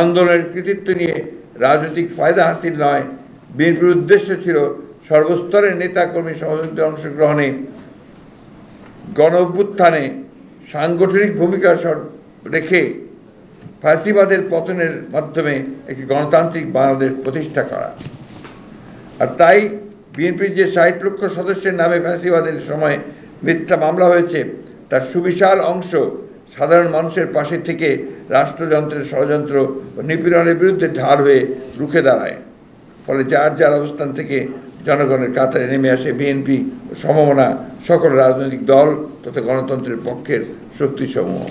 আন্দোলনের কৃতিত্ব নিয়ে রাজনৈতিক ফায়দা হাসিল নয়, বিএনপির উদ্দেশ্য ছিল সর্বস্তরের নেতাকর্মী সহযোগিতার অংশগ্রহণে গণ অভ্যুত্থানে সাংগঠনিক ভূমিকা রেখে ফ্যাসিবাদের পতনের মাধ্যমে একটি গণতান্ত্রিক বাংলাদেশ প্রতিষ্ঠা করা। আর তাই বিএনপির যে ৬০ লক্ষ সদস্যের নামে ফ্যাসিবাদের সময় মিথ্যা মামলা হয়েছে, তার সুবিশাল অংশ সাধারণ মানুষের পাশে থেকে রাষ্ট্রযন্ত্রের ষড়যন্ত্র ও নিপীড়নের বিরুদ্ধে ঢাল হয়ে রুখে দাঁড়ায়। ফলে যার যার অবস্থান থেকে জনগণের কাতারে নেমে আসে বিএনপি ও সমমনা সকল রাজনৈতিক দল তথা গণতন্ত্রের পক্ষের শক্তিসমূহ।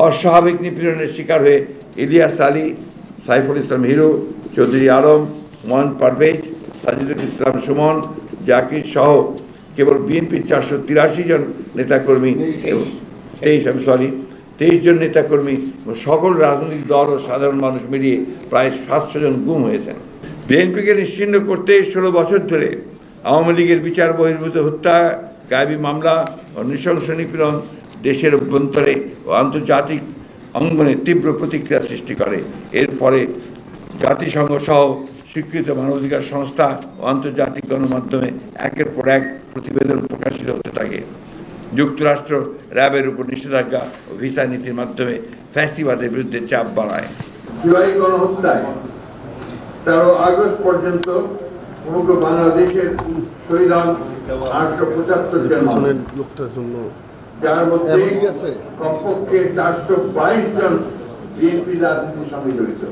অস্বাভাবিক নিপীড়নের শিকার হয়ে ইলিয়াস আলী, সাইফুল ইসলাম হিরো, চৌধুরী আলম, হুমায়ুন পারভেজ, সাজিদুল ইসলাম সুমন, জাকির সহ কেবল বিএনপির 483 জন নেতাকর্মী এবং 23 জন নেতাকর্মী এবং সকল রাজনৈতিক দল ও সাধারণ মানুষ মিলিয়ে প্রায় 700 জন গুম হয়েছেন। বিএনপিকে নিশ্চিহ্ন করতে 16 বছর ধরে আওয়ামী লীগের বিচার বহির্ভূত হত্যা, গায়েবী মামলা ও নৃশংস নিপীড়ন দেশের অভ্যন্তরে ও আন্তর্জাতিক অঙ্গনে তীব্র প্রতিক্রিয়া সৃষ্টি করে। এর ফলে জাতিসংঘ সহ স্বীকৃত মানবাধিকার সংস্থা ও আন্তর্জাতিক গণমাধ্যমে একের পর এক প্রতিবেদন প্রকাশিত হতে থাকে। যুক্তরাষ্ট্র র্যাবের উপর নিষেধাজ্ঞা ও ভিসা নীতির মাধ্যমে ফ্যাসিবাদের বিরুদ্ধে চাপ বাড়ায়। জুলাই গণহত্যায় 13 আগস্ট পর্যন্ত সমগ্র বাংলাদেশের শহীদ হন 875 জন, যার মধ্যে কমপক্ষে 422 জন বিএনপি রাজনীতির সঙ্গে জড়িত।